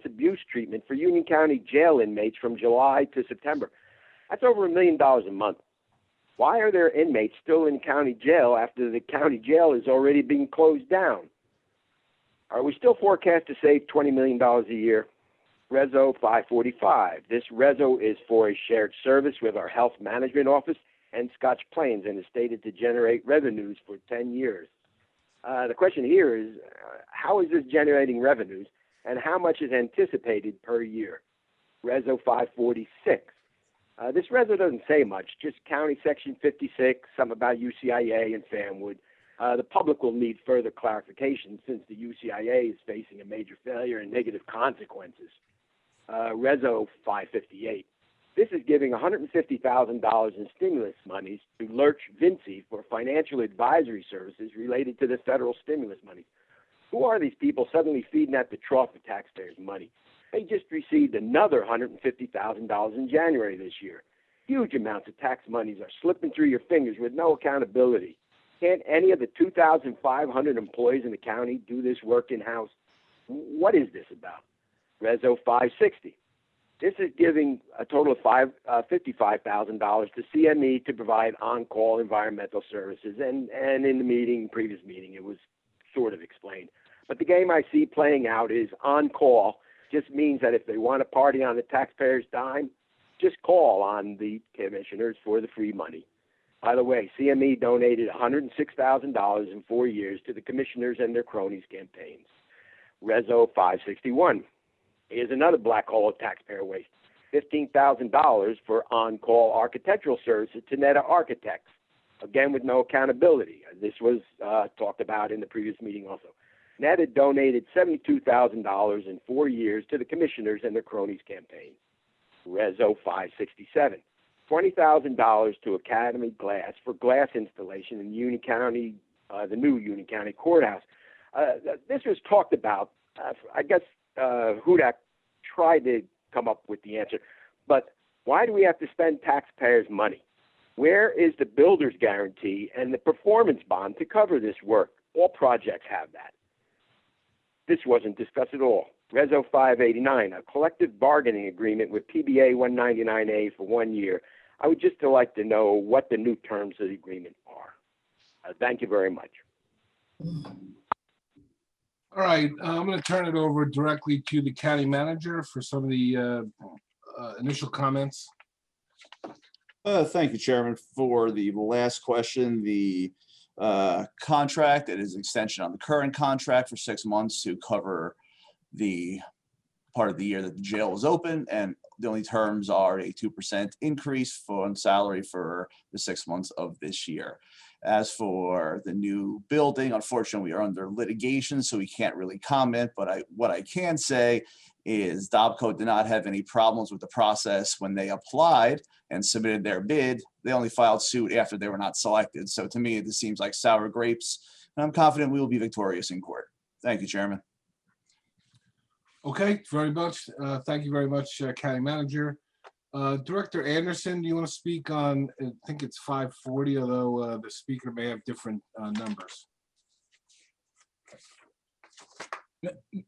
abuse treatment for Union County jail inmates from July to September. That's over $1 million a month. Why are there inmates still in county jail after the county jail is already being closed down? Are we still forecast to save $20 million a year? Reso 545. This Reso is for a shared service with our health management office and Scotch Plains and is stated to generate revenues for 10 years. The question here is, how is this generating revenues and how much is anticipated per year? Reso 546. This Reso doesn't say much, just County Section 56, something about UCIA and Fanwood. The public will need further clarification since the UCIA is facing a major failure and negative consequences. Reso 558. This is giving $150,000 in stimulus monies to Lurch Vinci for financial advisory services related to the federal stimulus money. Who are these people suddenly feeding at the trough of taxpayers' money? They just received another $150,000 in January this year. Huge amounts of tax monies are slipping through your fingers with no accountability. Can't any of the 2,500 employees in the county do this work in-house? What is this about? Reso 560. This is giving a total of $55,000 to CME to provide on-call environmental services. And in the previous meeting, it was sort of explained. But the game I see playing out is on-call just means that if they want to party on the taxpayers' dime, just call on the commissioners for the free money. By the way, CME donated $106,000 in 4 years to the commissioners and their cronies' campaigns. Reso 561. Here's another black hole of taxpayer waste. $15,000 for on-call architectural services to NETA architects, again with no accountability. This was talked about in the previous meeting also. NETA donated $72,000 in 4 years to the commissioners and their cronies' campaigns. Reso 567. $20,000 to Academy Glass for glass installation in Union County, the new Union County Courthouse. This was talked about. I guess Hudak tried to come up with the answer. But why do we have to spend taxpayers' money? Where is the builder's guarantee and the performance bond to cover this work? All projects have that. This wasn't discussed at all. Reso 589, a collective bargaining agreement with PBA 199A for 1 year. I would just like to know what the new terms of the agreement are. Thank you very much. All right, I'm going to turn it over directly to the county manager for some of the initial comments. Thank you, Chairman. For the last question, the contract, it is an extension on the current contract for 6 months to cover the part of the year that the jail was open, and the only terms are a 2% increase on salary for the 6 months of this year. As for the new building, unfortunately, we are under litigation, so we can't really comment, but what I can say is DOBCO did not have any problems with the process when they applied and submitted their bid. They only filed suit after they were not selected. So to me, this seems like sour grapes, and I'm confident we will be victorious in court. Thank you, Chairman. Okay, very much. Thank you very much, County Manager. Director Anderson, do you want to speak on, I think it's 540, although the speaker may have different numbers.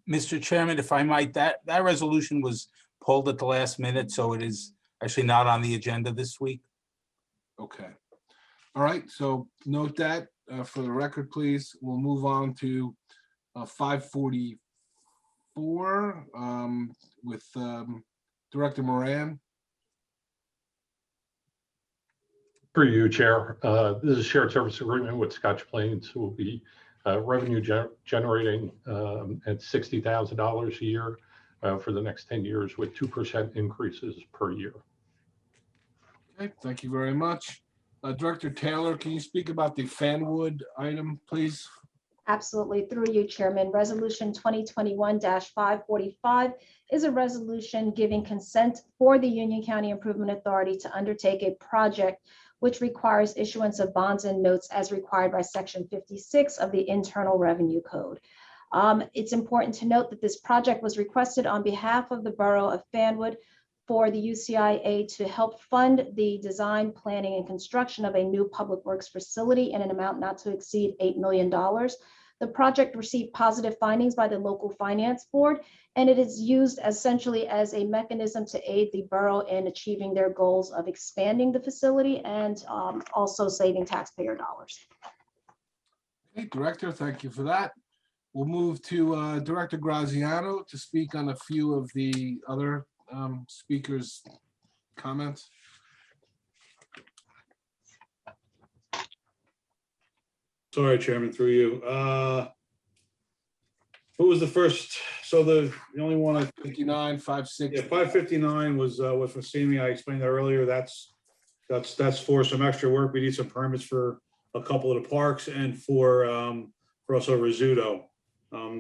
Mr. Chairman, if I might, that resolution was pulled at the last minute, so it is actually not on the agenda this week. Okay. All right, so note that for the record, please. We'll move on to 544 with Director Moran. For you, Chair. This is a shared service agreement with Scotch Plains, who will be revenue generating at $60,000 a year for the next 10 years with 2% increases per year. Okay, thank you very much. Director Taylor, can you speak about the Fanwood item, please? Absolutely, through you, Chairman. Resolution 2021-545 is a resolution giving consent for the Union County Improvement Authority to undertake a project which requires issuance of bonds and notes as required by Section 56 of the Internal Revenue Code. It's important to note that this project was requested on behalf of the Borough of Fanwood for the UCIA to help fund the design, planning, and construction of a new public works facility in an amount not to exceed $8 million. The project received positive findings by the local finance board, and it is used essentially as a mechanism to aid the borough in achieving their goals of expanding the facility and also saving taxpayer dollars. Okay, Director, thank you for that. We'll move to Director Graziano to speak on a few of the other speakers' comments. Sorry, Chairman, through you. What was the first? So the only one I 59, 560. yeah, 559 was for CME. I explained that earlier. That's for some extra work. We need some permits for a couple of the parks and for also Rizzuto.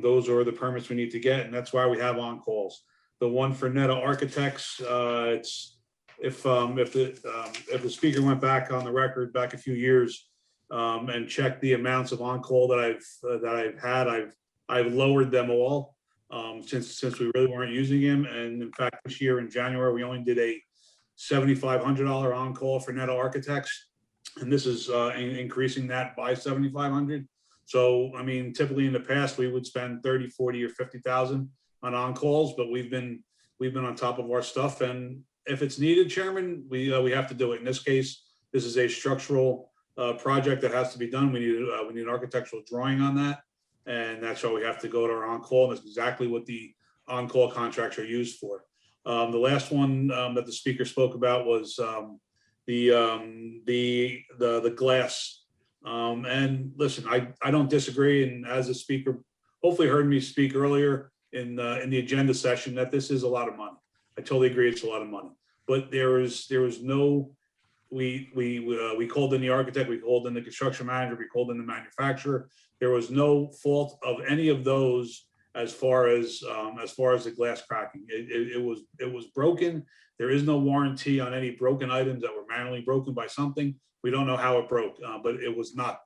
Those are the permits we need to get, and that's why we have on calls. The one for Netta Architects, it's if the speaker went back on the record back a few years and checked the amounts of on call that I've had, I've lowered them all since we really weren't using him. And in fact, this year in January, we only did a $7,500 on call for Netta Architects, and this is increasing that by $7,500. So, I mean, typically in the past, we would spend 30, 40, or 50,000 on calls, but we've been on top of our stuff. And if it's needed, Chairman, we have to do it. In this case, this is a structural project that has to be done. We need an architectural drawing on that, and that's why we have to go to our on-call. That's exactly what the on-call contracts are used for. The last one that the speaker spoke about was the glass. And listen, I don't disagree. And as the speaker hopefully heard me speak earlier in the agenda session, that this is a lot of money. I totally agree, it's a lot of money. But there was no. We called in the architect, we called in the construction manager, we called in the manufacturer. There was no fault of any of those as far as the glass cracking. It was broken. There is no warranty on any broken items that were manually broken by something. We don't know how it broke, but it was not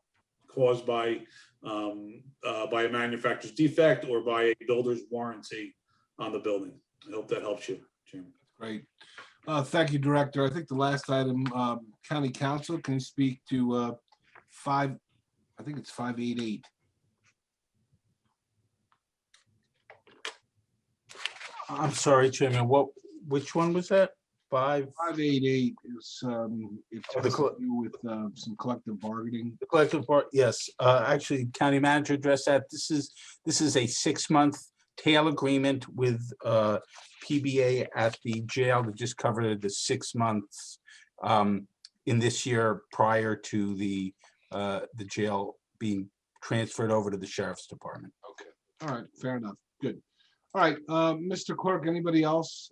caused by a manufacturer's defect or by a builder's warranty on the building. I hope that helps you, Chairman. Great. Thank you, Director. I think the last item, County Council, can you speak to I think it's 588. I'm sorry, Chairman, which one was that? 588 is it Oh, has to do with some collective bargaining. The collective part, yes. Actually, County Manager addressed that. This is a 6-month tail agreement with PBA at the jail that just covered the 6 months in this year prior to the jail being transferred over to the Sheriff's Department. Okay. All right. Fair enough. Good. All right. Mr. Clerk, anybody else?